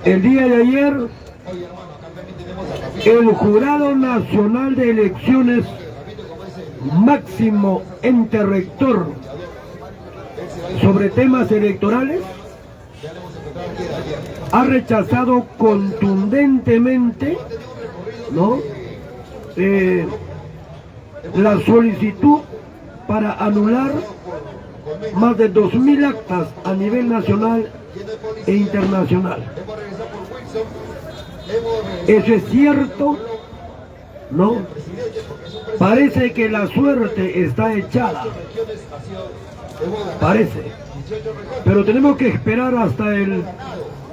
El día de ayer, el Jurado Nacional de Elecciones, máximo ente rector sobre temas electorales, ha rechazado contundentemente, ¿no?, la solicitud para anular más de 2000 actas a nivel nacional e internacional. ¿Eso es cierto? No. Parece que la suerte está echada. Parece. Pero tenemos que esperar hasta el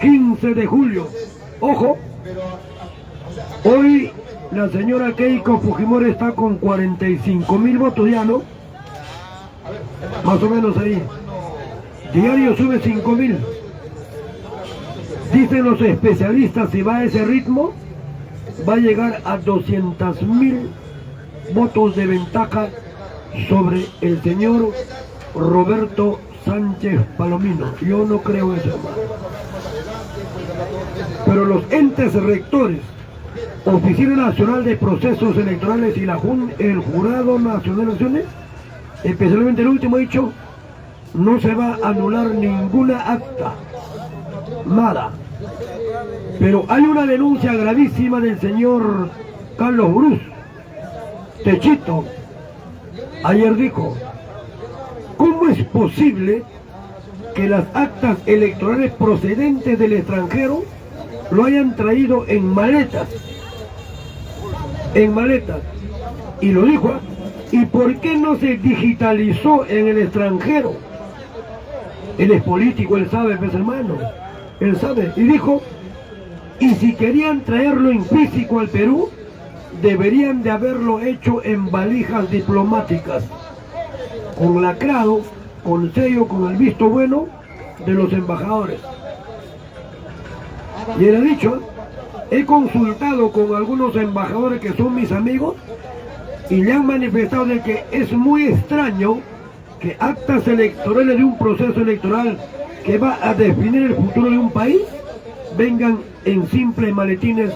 15 de julio. Ojo, hoy la señora Keiko Fujimori está con 45.000 votos ya, ¿no? Más o menos ahí. Diario sube 5.000. Dicen los especialistas, si va a ese ritmo, va a llegar a 200.000 votos de ventaja sobre el señor Roberto Sánchez Palomino. Yo no creo eso, hermano. Pero los entes rectores, Oficina Nacional de Procesos Electorales y el Jurado Nacional de Elecciones, especialmente el último, ha dicho: no se va a anular ninguna acta, nada. Pero hay una denuncia gravísima del señor Carlos Brus, Techito. Ayer dijo: ¿cómo es posible que las actas electorales procedentes del extranjero lo hayan traído en maletas? En maletas. Y lo dijo. ¿Y por qué no se digitalizó en el extranjero? Él es político, él sabe, pues, hermano. Él sabe. Y dijo: y si querían traerlo en físico al Perú, deberían de haberlo hecho en valijas diplomáticas, con lacrado, con sello, con el visto bueno de los embajadores. Y él ha dicho: he consultado con algunos embajadores que son mis amigos y le han manifestado de que es muy extraño que actas electorales de un proceso electoral que va a definir el futuro de un país vengan en simples maletines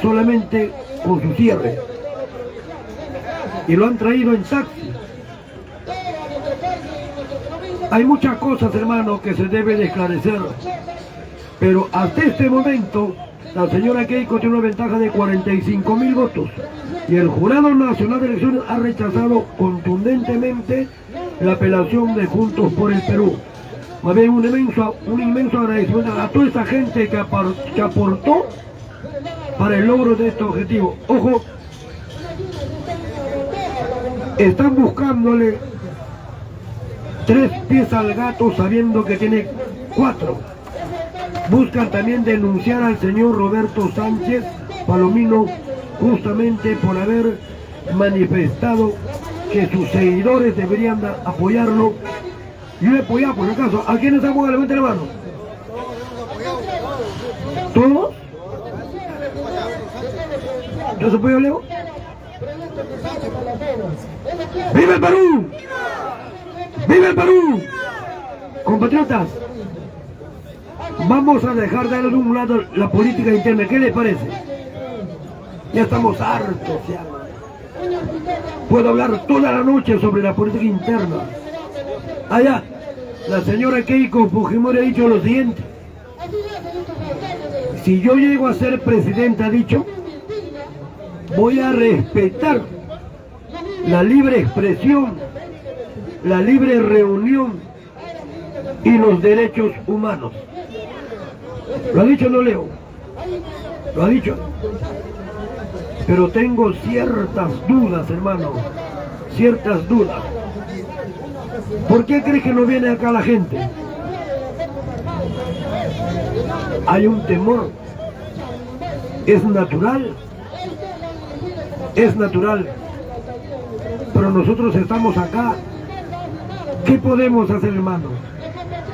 solamente con su cierre. Y lo han traído en taxi. Hay muchas cosas, hermano, que se deben de esclarecer. Pero hasta este momento, la señora Keiko tiene una ventaja de 45.000 votos. Y el Jurado Nacional de Elecciones ha rechazado contundentemente la apelación de Juntos por el Perú. Más bien un inmenso agradecimiento a toda esa gente que aportó para el logro de este objetivo. Ojo, están buscándole 3 pies al gato sabiendo que tiene 4. Buscan también denunciar al señor Roberto Sánchez Palomino justamente por haber manifestado que sus seguidores deberían apoyarlo. Yo he apoyado, por el caso. ¿A quiénes apoyan? Levanten la mano. ¿Todos? ¿Yo se apoyo a Leo? ¡Viva el Perú! ¡Viva el Perú! Compatriotas, vamos a dejar de un lado la política interna. ¿Qué les parece? Ya estamos hartos, ya. Puedo hablar toda la noche sobre la política interna. Allá, la señora Keiko Fujimori ha dicho lo siguiente: si yo llego a ser presidenta, ha dicho, voy a respetar la libre expresión, la libre reunión y los derechos humanos. ¿Lo ha dicho, no, Leo? ¿Lo ha dicho? Pero tengo ciertas dudas, hermano, ciertas dudas. ¿Por qué crees que no viene acá la gente? Hay un temor. Es natural. Es natural. Pero nosotros estamos acá. ¿Qué podemos hacer, hermano?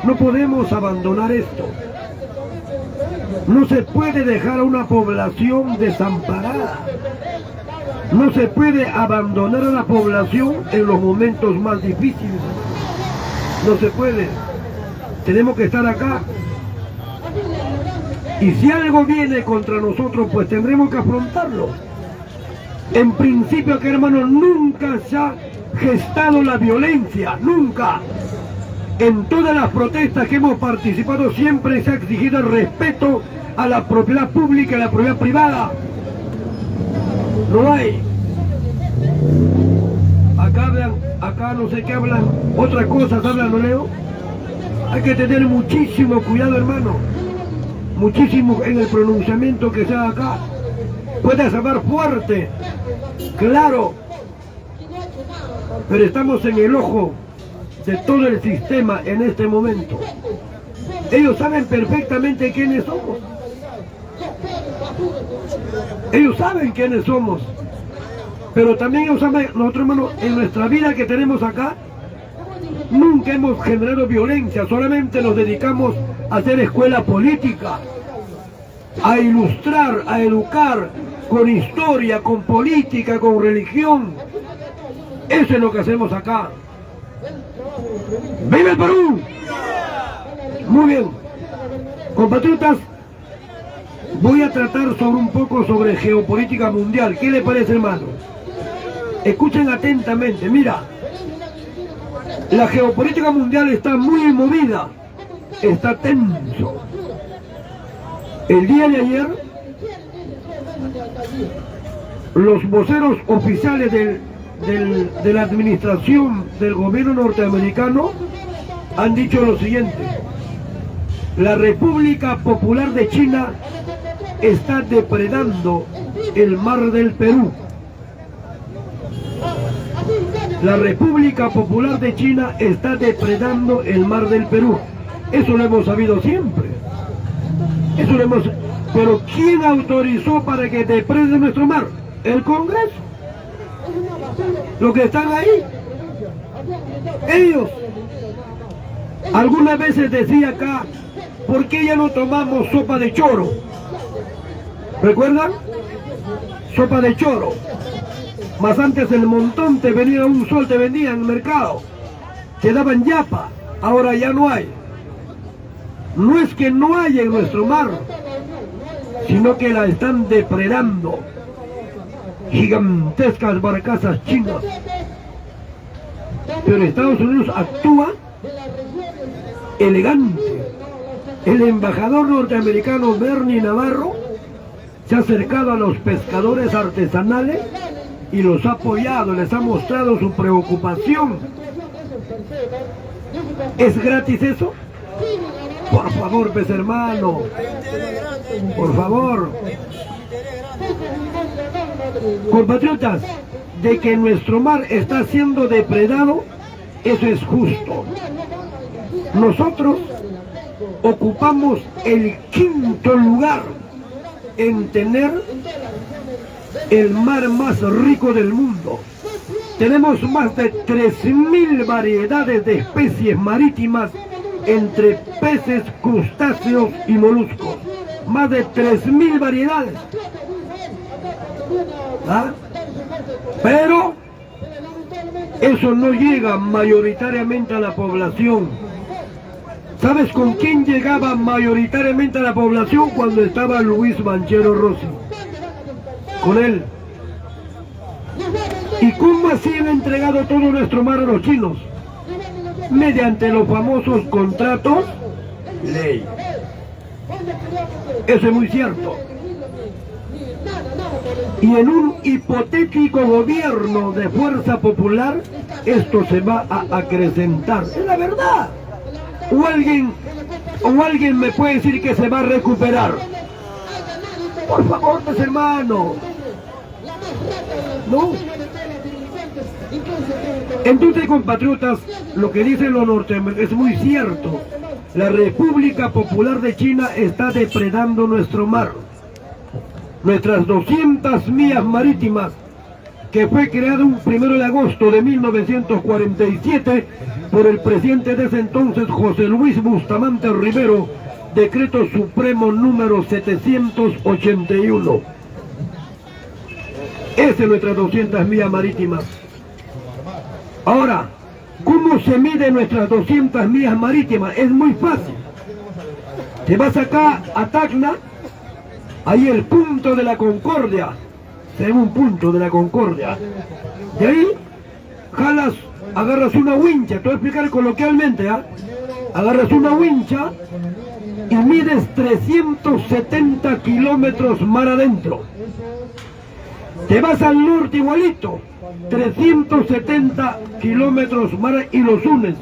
No podemos abandonar esto. No se puede dejar a una población desamparada. No se puede abandonar a la población en los momentos más difíciles. No se puede. Tenemos que estar acá. Y si algo viene contra nosotros, pues tendremos que afrontarlo. En principio, aquí, hermano, nunca se ha gestado la violencia, nunca. En todas las protestas que hemos participado siempre se ha exigido el respeto a la propiedad pública y a la propiedad privada. No hay. Acá hablan, acá no sé qué hablan, otras cosas hablan, ¿no, Leo? Hay que tener muchísimo cuidado, hermano. Muchísimo en el pronunciamiento que se haga acá. Puede sonar fuerte, claro, pero estamos en el ojo de todo el sistema en este momento. Ellos saben perfectamente quiénes somos. Ellos saben quiénes somos. Pero también ellos saben, nosotros, hermano, en nuestra vida que tenemos acá, nunca hemos generado violencia, solamente nos dedicamos a hacer escuela política, a ilustrar, a educar, con historia, con política, con religión. Eso es lo que hacemos acá. ¡Viva el Perú! Muy bien. Compatriotas, voy a tratar un poco sobre geopolítica mundial. ¿Qué le parece, hermano? Escuchen atentamente. Mira, la geopolítica mundial está muy movida, está tenso. El día de ayer, los voceros oficiales de la administración del gobierno norteamericano han dicho lo siguiente: la República Popular de China está depredando el mar del Perú. La República Popular de China está depredando el mar del Perú. Eso lo hemos sabido siempre. Eso lo hemos... Pero ¿quién autorizó para que deprede nuestro mar? El Congreso. Los que están ahí. Ellos. Algunas veces decía acá, ¿por qué ya no tomamos sopa de choro? ¿Recuerdan? Sopa de choro. Más antes el montón te venía un sol, te vendía en el mercado. Te daban yapa. Ahora ya no hay. No es que no haya en nuestro mar, sino que la están depredando. Gigantescas barcazas chinas. Pero Estados Unidos actúa elegante. El embajador norteamericano Bernie Navarro se ha acercado a los pescadores artesanales y los ha apoyado, les ha mostrado su preocupación. ¿Es gratis eso? Por favor, pues, hermano, por favor. Compatriotas, de que nuestro mar está siendo depredado, eso es justo. Nosotros ocupamos el 5.º lugar en tener el mar más rico del mundo. Tenemos más de 3.000 variedades de especies marítimas entre peces, crustáceos y moluscos. Más de 3.000 variedades. ¿Ah? Pero eso no llega mayoritariamente a la población. ¿Sabes con quién llegaba mayoritariamente a la población? Cuando estaba Luis Banchero Rossi. Con él. ¿Y cómo así han entregado todo nuestro mar a los chinos? Mediante los famosos contratos ley. Eso es muy cierto. Y en un hipotético gobierno de fuerza popular, esto se va a acrecentar. Es la verdad. O alguien me puede decir que se va a recuperar. Por favor, pues, hermano. No. Entonces, compatriotas, lo que dicen los norteamericanos es muy cierto. La República Popular de China está depredando nuestro mar. Nuestras 200 millas marítimas, que fue creado un 1 de agosto de 1947 por el presidente de ese entonces, José Luis Bustamante Rivero, decreto supremo número 781. Esa es nuestras 200 millas marítimas. Ahora, ¿cómo se miden nuestras 200 millas marítimas? Es muy fácil. Te vas acá a Tacna Ahí el punto de la Concordia. Tenemos un punto de la Concordia. De ahí, jalas, agarras una wincha. Te voy a explicar coloquialmente, ¿ah? Agarras una wincha y mides 370 kilómetros mar adentro. Te vas al norte igualito, 370 kilómetros mar y los unes.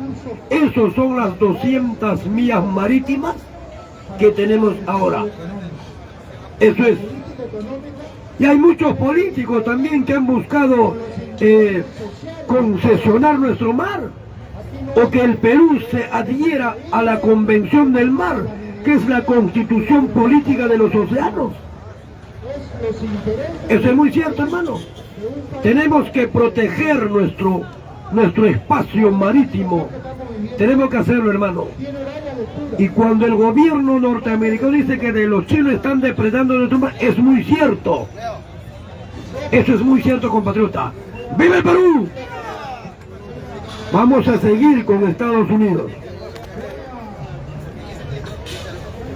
Esos son las 200 millas marítimas que tenemos ahora. Eso es. Y hay muchos políticos también que han buscado concesionar nuestro mar, o que el Perú se adhiera a la Convención del Mar, que es la constitución política de los océanos. Eso es muy cierto, hermano. Tenemos que proteger nuestro espacio marítimo. Tenemos que hacerlo, hermano. Y cuando el gobierno norteamericano dice que de los chinos están depredando nuestro mar, es muy cierto. Eso es muy cierto, compatriota. ¡Viva el Perú! Vamos a seguir con Estados Unidos.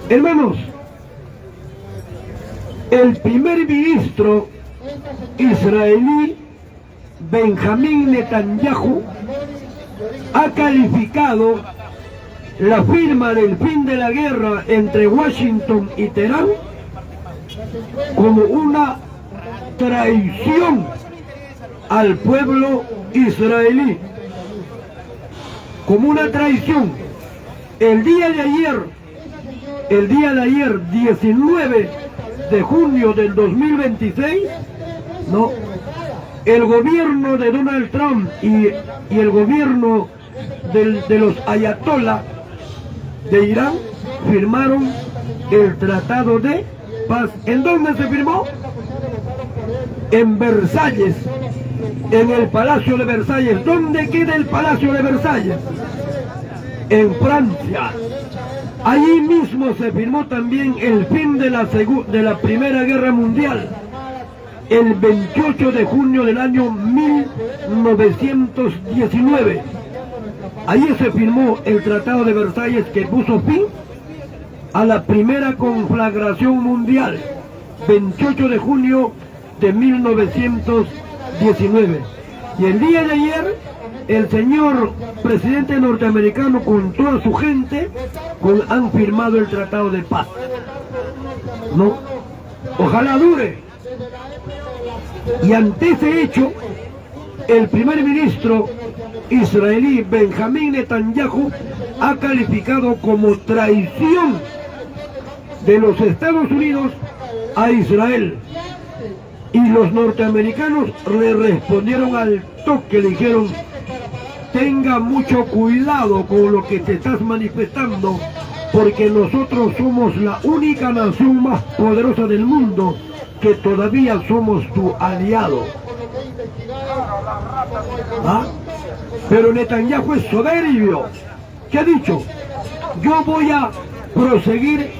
Hermanos, el primer ministro israelí Benjamín Netanyahu ha calificado la firma del fin de la guerra entre Washington y Teherán como una traición al pueblo israelí. Como una traición. El día de ayer, 19 de junio del 2026, no, el gobierno de Donald Trump y el gobierno de los ayatollah de Irán firmaron el Tratado de Paz. ¿En dónde se firmó? En Versalles, en el Palacio de Versalles. ¿Dónde queda el Palacio de Versalles? En Francia. Allí mismo se firmó también el fin de la Primera Guerra Mundial, el 28 de junio del año 1919. Allí se firmó el Tratado de Versalles, que puso fin a la primera conflagración mundial, 28 de junio de 1919. Y el día de ayer, el señor presidente norteamericano con toda su gente han firmado el Tratado de Paz. No, ojalá dure. Y ante ese hecho, el primer ministro israelí Benjamín Netanyahu ha calificado como traición de los Estados Unidos a Israel. Y los norteamericanos le respondieron al toque, le dijeron: tenga mucho cuidado con lo que te estás manifestando, porque nosotros somos la única nación más poderosa del mundo que todavía somos tu aliado. ¿Ah? Pero Netanyahu es soberbio. ¿Qué ha dicho? Yo voy a proseguir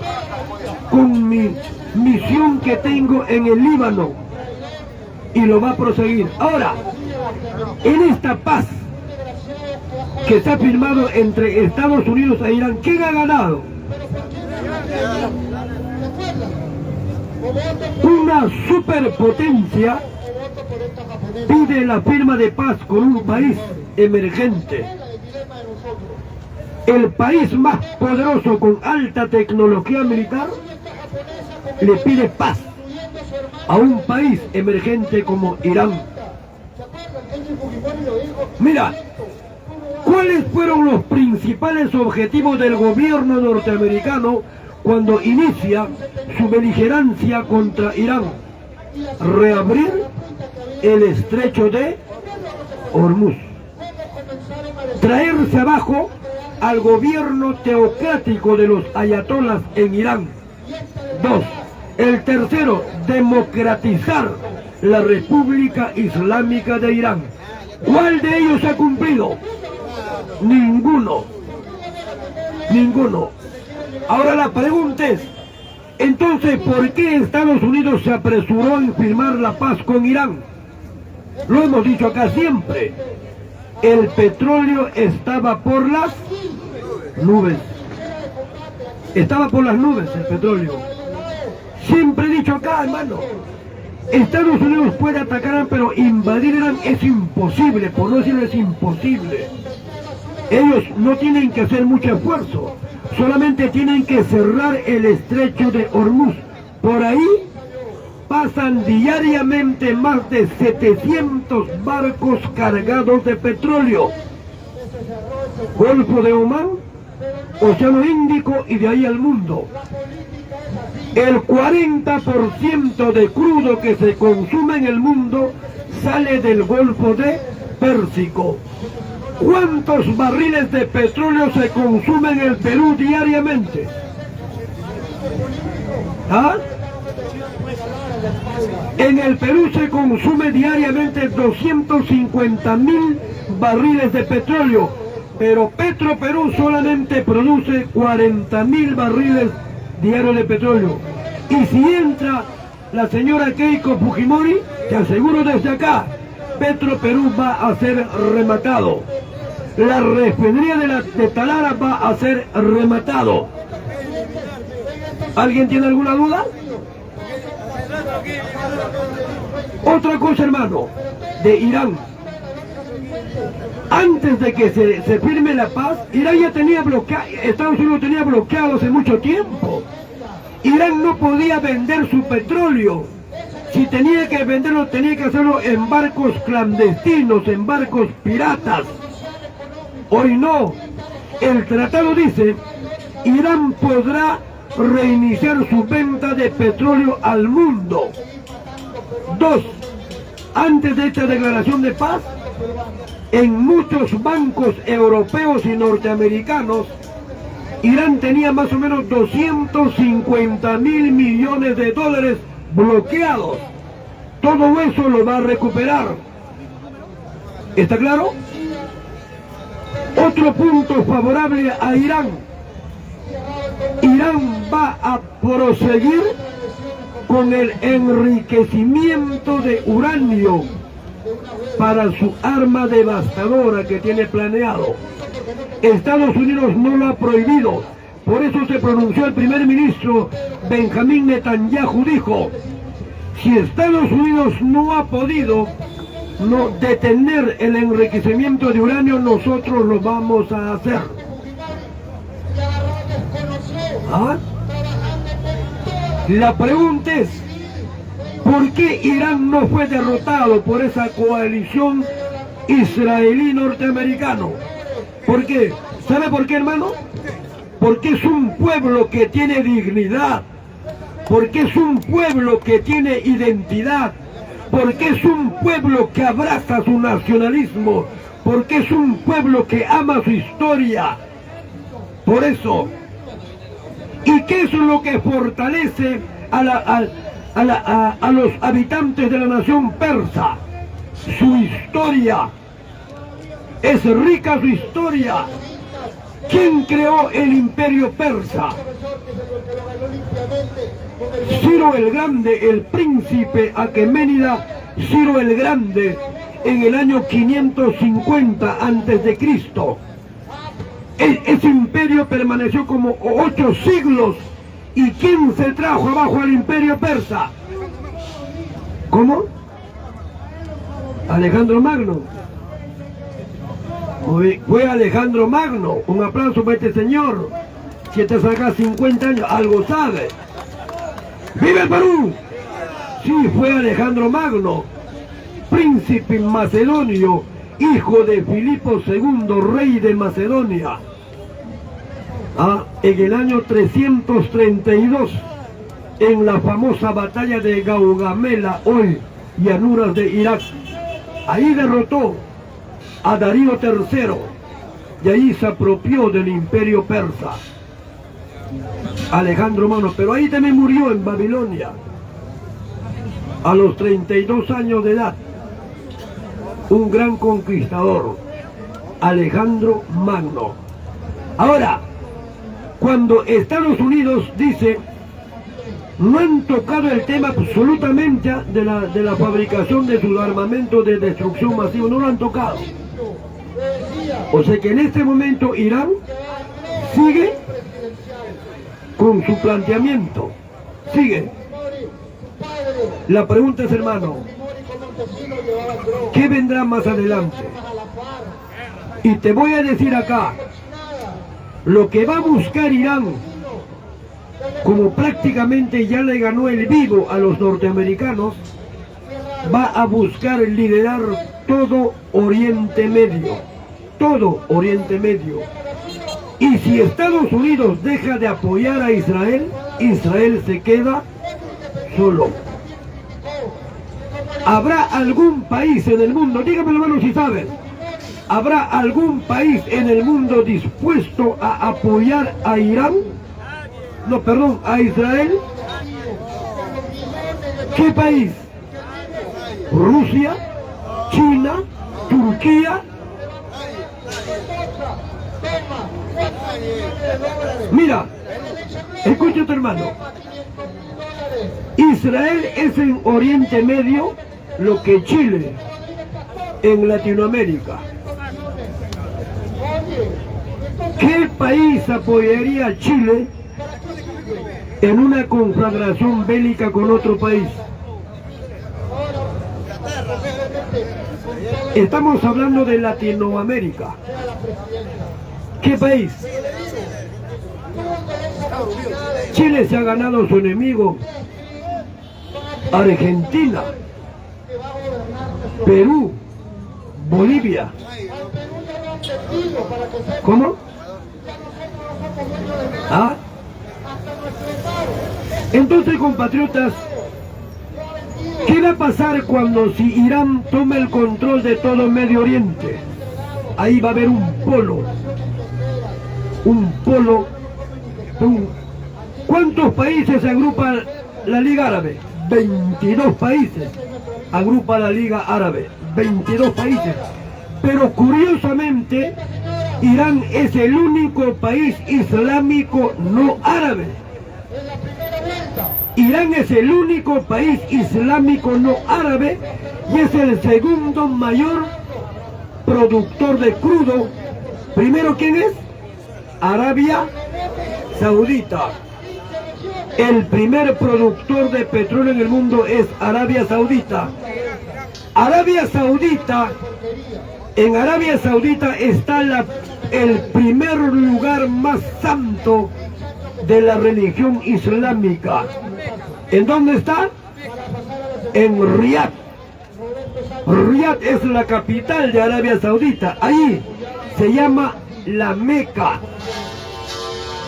con mi misión que tengo en el Líbano, y lo va a proseguir. Ahora, en esta paz que está firmado entre Estados Unidos e Irán, ¿quién ha ganado? Una superpotencia pide la firma de paz con un país emergente. El país más poderoso con alta tecnología militar le pide paz a un país emergente como Irán. Mira, ¿cuáles fueron los principales objetivos del gobierno norteamericano cuando inicia su beligerancia contra Irán? Reabrir el estrecho de Hormuz, traerse abajo al gobierno teocrático de los ayatolás en Irán. 2. El tercero, democratizar la República Islámica de Irán. ¿Cuál de ellos ha cumplido? Ninguno. Ninguno. Ahora la pregunta es, entonces, ¿por qué Estados Unidos se apresuró en firmar la paz con Irán? Lo hemos dicho acá siempre. El petróleo estaba por las nubes. Estaba por las nubes el petróleo. Siempre he dicho acá, hermano, Estados Unidos puede atacar, pero invadir Irán es imposible, por no decirlo es imposible. Ellos no tienen que hacer mucho esfuerzo, solamente tienen que cerrar el estrecho de Hormuz. Por ahí pasan diariamente más de 700 barcos cargados de petróleo. Golfo de Omán, Océano Índico y de ahí al mundo. El 40% de crudo que se consume en el mundo sale del Golfo de Pérsico. ¿Cuántos barriles de petróleo se consumen en el Perú diariamente? ¿Ah? En el Perú se consume diariamente 250.000 barriles de petróleo, pero Petroperú solamente produce 40.000 barriles diarios de petróleo. Y si entra la señora Keiko Fujimori, te aseguro desde acá, Petroperú va a ser rematado. La refinería de Talara va a ser rematado. ¿Alguien tiene alguna duda? Otra cosa, hermano, de Irán. Antes de que se firme la paz, Irán ya tenía bloqueado, Estados Unidos tenía bloqueado hace mucho tiempo. Irán no podía vender su petróleo. Si tenía que venderlo, tenía que hacerlo en barcos clandestinos, en barcos piratas. Hoy no. El tratado dice, Irán podrá reiniciar su venta de petróleo al mundo. 2. Antes de esta declaración de paz, en muchos bancos europeos y norteamericanos, Irán tenía más o menos 250.000 millones de dólares bloqueados. Todo eso lo va a recuperar. ¿Está claro? Otro punto favorable a Irán. Irán va a proseguir con el enriquecimiento de uranio para su arma devastadora que tiene planeado. Estados Unidos no lo ha prohibido. Por eso se pronunció el primer ministro Benjamín Netanyahu, dijo, si Estados Unidos no ha podido detener el enriquecimiento de uranio, nosotros lo vamos a hacer. ¿Ah? La pregunta es, ¿por qué Irán no fue derrotado por esa coalición israelí-norteamericano? ¿Por qué? ¿Sabe por qué, hermano? Porque es un pueblo que tiene dignidad, porque es un pueblo que tiene identidad, porque es un pueblo que abraza su nacionalismo, porque es un pueblo que ama su historia. Por eso. ¿Y qué es lo que fortalece a los habitantes de la nación persa? Su historia. Es rica su historia. ¿Quién creó el imperio persa? Ciro el Grande, el príncipe aqueménida Ciro el Grande, en el año 550 a.C. Ese imperio permaneció como 8 siglos. ¿Y quién se trajo abajo al imperio persa? ¿Cómo? Alejandro Magno. Fue Alejandro Magno. Un aplauso para este señor. Si te saca 50 años, algo sabe. ¡Viva el Perú! Sí, fue Alejandro Magno, príncipe macedonio, hijo de Filipo II, rey de Macedonia. En el año 332, en la famosa batalla de Gaugamela, hoy llanuras de Irak, ahí derrotó a Darío III y ahí se apropió del imperio persa. Alejandro Magno, pero ahí también murió en Babilonia a los 32 años de edad. Un gran conquistador, Alejandro Magno. Ahora, cuando Estados Unidos dice, no han tocado el tema absolutamente de la fabricación de su armamento de destrucción masiva, no lo han tocado. O sea que en este momento Irán sigue con su planteamiento, sigue. La pregunta es, hermano, ¿qué vendrá más adelante? Y te voy a decir acá, lo que va a buscar Irán, como prácticamente ya le ganó el vivo a los norteamericanos, va a buscar liderar todo Oriente Medio, todo Oriente Medio. Y si Estados Unidos deja de apoyar a Israel, Israel se queda solo. ¿Habrá algún país en el mundo, dígame hermano si saben, habrá algún país en el mundo dispuesto a apoyar a Irán? No, perdón, a Israel. ¿Qué país? Rusia, China, Turquía. Mira, escucha tu hermano. Israel es en Oriente Medio lo que Chile en Latinoamérica. ¿Qué país apoyaría a Chile en una conflagración bélica con otro país? Estamos hablando de Latinoamérica. ¿Qué país? Chile se ha ganado su enemigo. Argentina, Perú, Bolivia. ¿Cómo? ¿Ah? Entonces, compatriotas, ¿qué va a pasar cuando si Irán toma el control de todo Medio Oriente? Ahí va a haber un polo. ¿Cuántos países agrupa la Liga Árabe? 22 países agrupa la Liga Árabe, 22 países. Pero curiosamente, Irán es el único país islámico no árabe. Irán es el único país islámico no árabe y es el segundo mayor productor de crudo. Primero, ¿quién es? Arabia Saudita. El primer productor de petróleo en el mundo es Arabia Saudita. Arabia Saudita, en Arabia Saudita está el primer lugar más santo de la religión islámica. ¿En dónde está? En Riyadh. Riyadh es la capital de Arabia Saudita. Ahí se llama la Meca.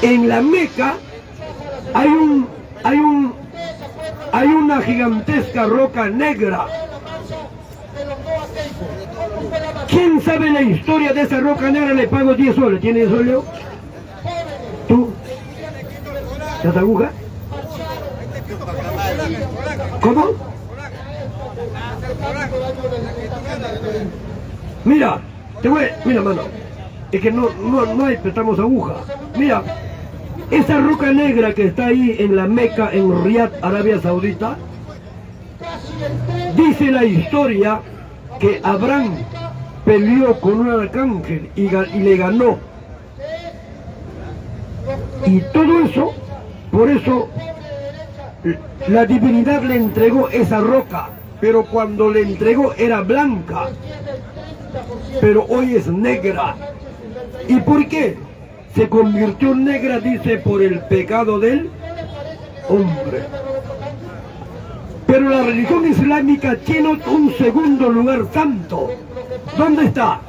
En la Meca hay una gigantesca roca negra. ¿Quién sabe la historia de esa roca negra? Le pago 10 soles. ¿Tiene 10 soles? ¿Tú? ¿Las agujas? ¿Cómo? Mira, mira, mano. Es que no hay, prestamos aguja. Mira, esa roca negra que está ahí en la Meca, en Riyadh, Arabia Saudita, dice la historia que Abraham peleó con un arcángel y le ganó. Y todo eso, por eso la divinidad le entregó esa roca, pero cuando le entregó era blanca, pero hoy es negra. ¿Y por qué se convirtió en negra? Dice, por el pecado del hombre. Pero la religión islámica tiene un segundo lugar santo. ¿Dónde está?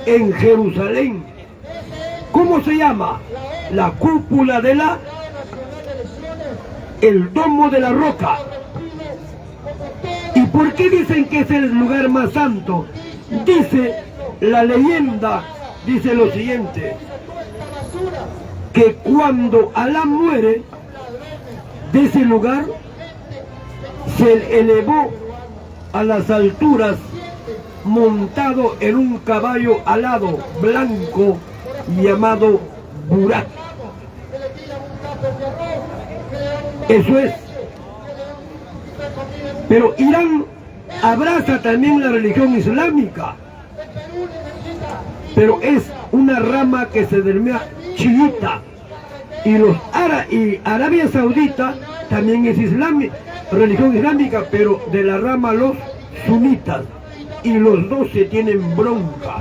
En Jerusalén. ¿Cómo se llama? La cúpula de el domo de la roca. ¿Y por qué dicen que es el lugar más santo? Dice la leyenda, dice lo siguiente, que cuando Alá muere, de ese lugar se elevó a las alturas montado en un caballo alado blanco llamado Burak. Eso es. Pero Irán abraza también la religión islámica, pero es una rama que se denomina chiita. Y Arabia Saudita también es islámica, religión islámica, pero de la rama los sunitas, y los dos se tienen bronca.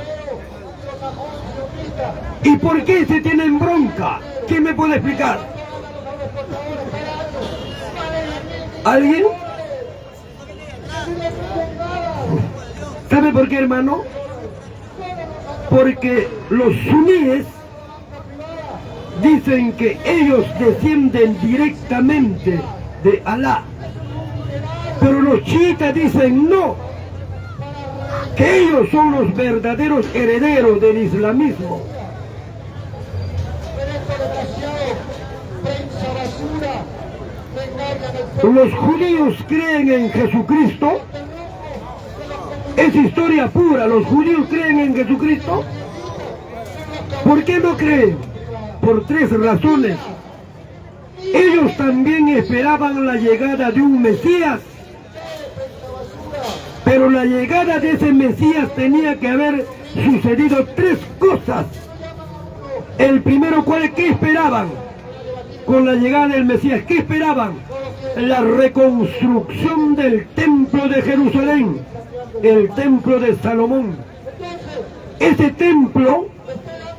¿Y por qué se tienen bronca? ¿Quién me puede explicar? ¿Alguien? ¿Sabe por qué, hermano? Porque los suníes dicen que ellos descienden directamente de Alá, pero los chiitas dicen no, que ellos son los verdaderos herederos del islamismo. Los judíos creen en Jesucristo. Es historia pura, los judíos creen en Jesucristo. ¿Por qué no creen? Por tres razones. Ellos también esperaban la llegada de un Mesías, pero la llegada de ese Mesías tenía que haber sucedido tres cosas. El primero, ¿qué esperaban con la llegada del Mesías? ¿Qué esperaban? La reconstrucción del templo de Jerusalén, el templo de Salomón. Ese templo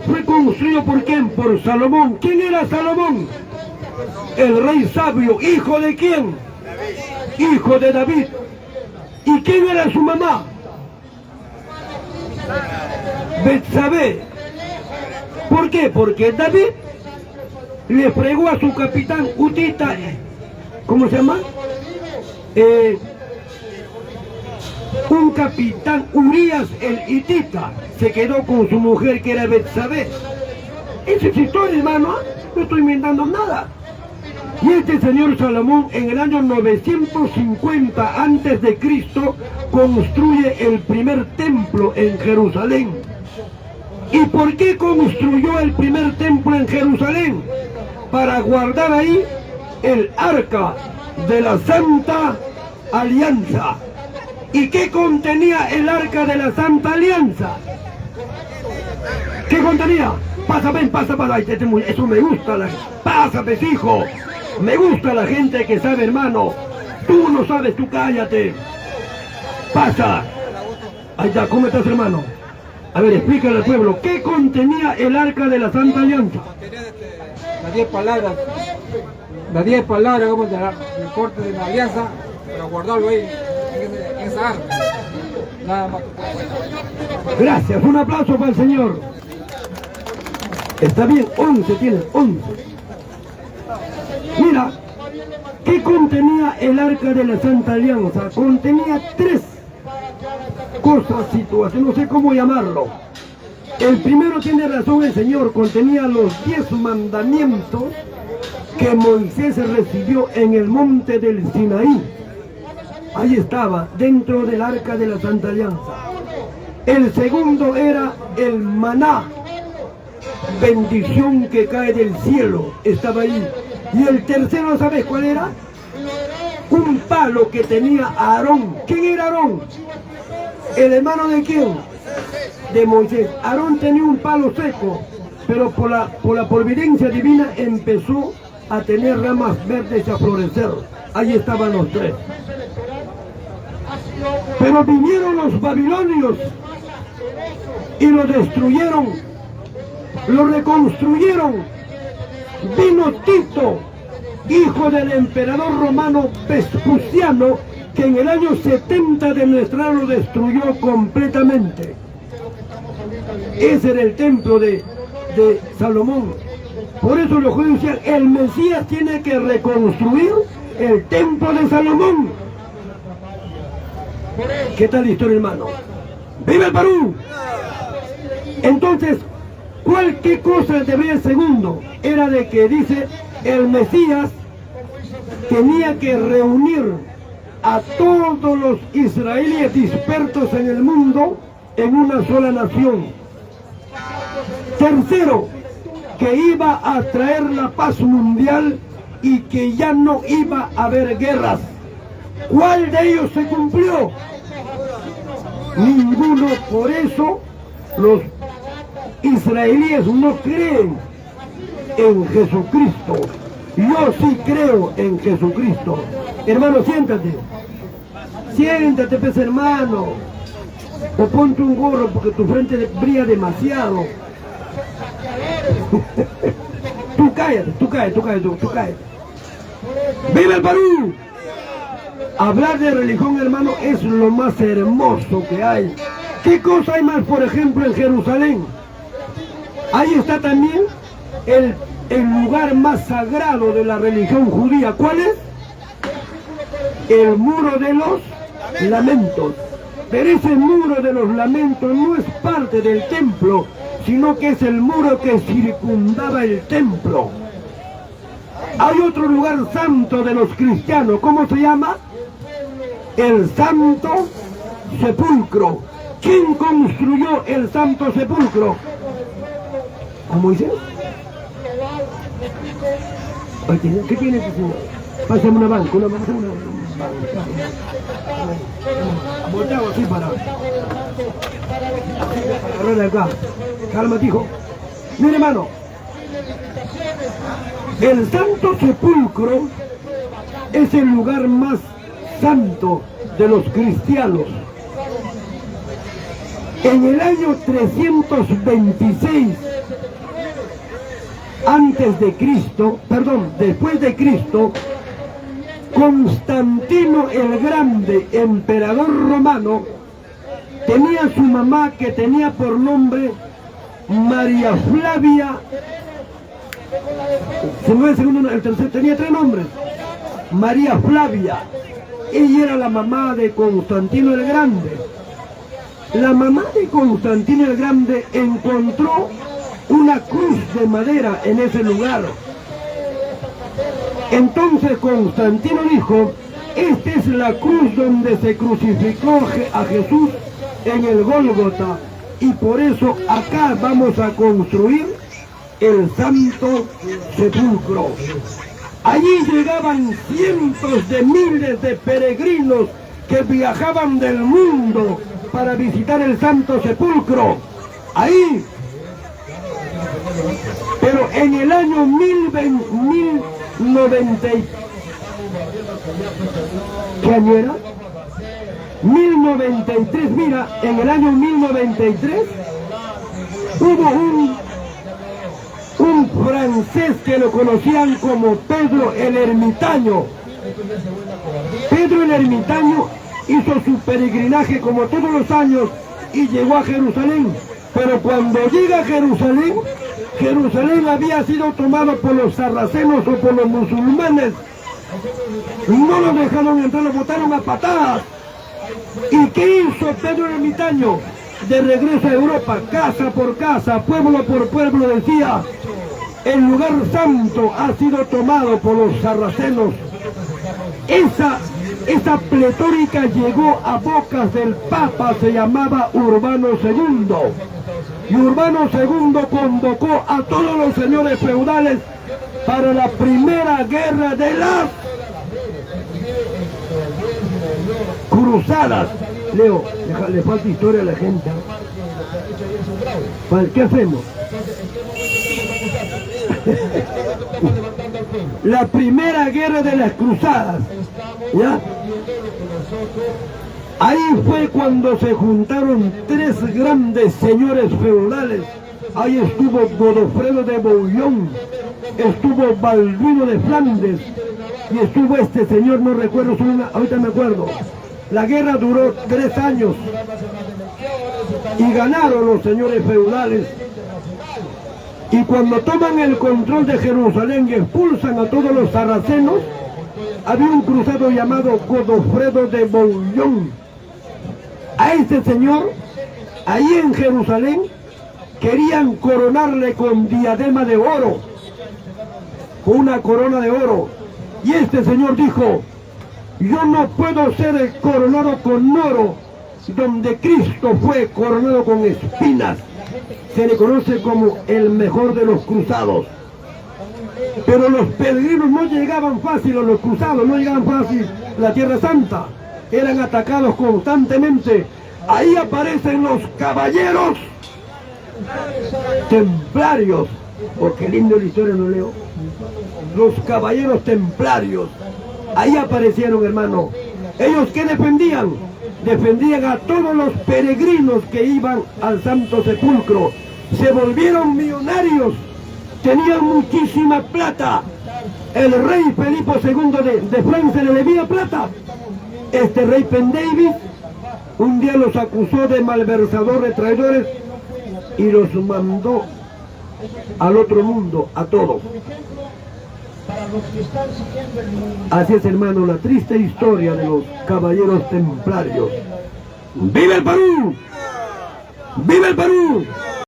fue construido ¿por quién? Por Salomón. ¿Quién era Salomón? El rey sabio. ¿Hijo de quién? Hijo de David. ¿Y quién era su mamá? Betsabé. ¿Por qué? Porque David le fregó a su capitán hutita, ¿cómo se llama? Un capitán Urías el hitita se quedó con su mujer, que era Betsabé. Esa es historia, hermano, no estoy inventando nada. Y este señor Salomón en el año 950 a.C. construye el primer templo en Jerusalén. ¿Y por qué construyó el primer templo en Jerusalén? Para guardar ahí el arca de la Santa Alianza. ¿Y qué contenía el arca de la Santa Alianza? ¿Qué contenía? Pásame, eso me gusta. Pásame, hijo. Me gusta la gente que sabe, hermano. Tú no sabes, tú cállate. Pasa. Ahí está, ¿cómo estás, hermano? A ver, explícale al pueblo, ¿qué contenía el arca de la Santa Alianza? Las 10 palabras. Las 10 palabras, como el corte de la alianza, para guardarlo ahí, en esa arca. Nada más. Gracias, un aplauso para el Señor. Está bien, 11 tienen, 11. Mira, ¿qué contenía el arca de la Santa Alianza? Contenía tres cosas, situaciones, no sé cómo llamarlo. El primero, tiene razón el Señor, contenía los 10 mandamientos que Moisés recibió en el monte del Sinaí. Ahí estaba, dentro del arca de la Santa Alianza. El segundo era el maná, bendición que cae del cielo, estaba ahí. Y el tercero, ¿sabes cuál era? Un palo que tenía Aarón. ¿Quién era Aarón? ¿El hermano de quién? De Moisés. Aarón tenía un palo seco, pero por la providencia divina empezó a tener ramas verdes y a florecer. Ahí estaban los tres. Pero vinieron los babilonios y lo destruyeron, lo reconstruyeron. Vino Tito, hijo del emperador romano Vespuciano, que en el año 70 de nuestra era lo destruyó completamente. Ese era el templo de Salomón. Por eso los judíos decían, el Mesías tiene que reconstruir el templo de Salomón. ¿Qué tal la historia, hermano? ¡Viva el Perú! Entonces, ¿qué cosa debería el segundo? Era de que dice, el Mesías tenía que reunir a todos los israelíes dispersos en el mundo en una sola nación. Tercero, que iba a traer la paz mundial y que ya no iba a haber guerras. ¿Cuál de ellos se cumplió? Ninguno. Por eso los israelíes no creen en Jesucristo. Yo sí creo en Jesucristo. Hermano, siéntate. Siéntate, pues, hermano. O ponte un gorro porque tu frente brilla demasiado. Tú cállate. ¡Viva el Perú! Hablar de religión, hermano, es lo más hermoso que hay. ¿Qué cosa hay más, por ejemplo, en Jerusalén? Ahí está también el lugar más sagrado de la religión judía. ¿Cuál es? El muro de los lamentos. Pero ese muro de los lamentos no es parte del templo, sino que es el muro que circundaba el templo. Hay otro lugar santo de los cristianos. ¿Cómo se llama? El Santo Sepulcro. ¿Quién construyó el Santo Sepulcro? ¿Cómo dice? Oye, ¿qué tiene que decir? Pásame una banca, una banca. Volteado así para agarrarle acá. Cálmate, hijo. Mire, hermano. El Santo Sepulcro es el lugar más santo de los cristianos. En el año 326 después de Cristo, Constantino el Grande, emperador romano, tenía su mamá que tenía por nombre María Flavia. El tercero tenía 3 nombres. María Flavia. Ella era la mamá de Constantino el Grande. La mamá de Constantino el Grande encontró una cruz de madera en ese lugar. Entonces Constantino dijo: esta es la cruz donde se crucificó a Jesús en el Gólgota, y por eso acá vamos a construir el Santo Sepulcro. Allí llegaban cientos de miles de peregrinos que viajaban del mundo para visitar el Santo Sepulcro. Ahí. Pero en el año 1090, ¿qué año era? 1093, mira, en el año 1093 hubo un francés que lo conocían como Pedro el Ermitaño. Pedro el Ermitaño hizo su peregrinaje como todos los años y llegó a Jerusalén. Pero cuando llega a Jerusalén, Jerusalén había sido tomado por los sarracenos o por los musulmanes. No lo dejaron entrar, lo botaron a patadas. ¿Y qué hizo Pedro el Ermitaño? De regreso a Europa, casa por casa, pueblo por pueblo, decía: el lugar santo ha sido tomado por los sarracenos. Esa pletórica llegó a bocas del Papa, se llamaba Urbano II. Y Urbano II convocó a todos los señores feudales para la primera guerra de las cruzadas. Leo, le falta historia a la gente. ¿Qué hacemos? La primera guerra de las cruzadas, ¿ya? Ahí fue cuando se juntaron 3 grandes señores feudales. Ahí estuvo Godofredo de Bouillon, estuvo Balduino de Flandes y estuvo este señor, no recuerdo su nombre, ahorita me acuerdo. La guerra duró 3 años y ganaron los señores feudales. Y cuando toman el control de Jerusalén y expulsan a todos los sarracenos, había un cruzado llamado Godofredo de Bouillon. A este señor, ahí en Jerusalén, querían coronarle con diadema de oro, con una corona de oro. Y este señor dijo: yo no puedo ser coronado con oro, donde Cristo fue coronado con espinas. Se le conoce como el mejor de los cruzados. Pero los peregrinos no llegaban fácil a los cruzados, no llegaban fácil a la Tierra Santa. Eran atacados constantemente. Ahí aparecen los caballeros templarios. Porque lindo la historia, no leo. Los caballeros templarios. Ahí aparecieron, hermano. ¿Ellos qué defendían? Defendían a todos los peregrinos que iban al Santo Sepulcro. Se volvieron millonarios, tenían muchísima plata. El rey Felipe II de Francia le debía plata. Este rey Pendavis un día los acusó de malversadores, traidores, y los mandó al otro mundo, a todos. Así es, hermano, la triste historia de los caballeros templarios. ¡Viva el Perú! ¡Viva el Perú!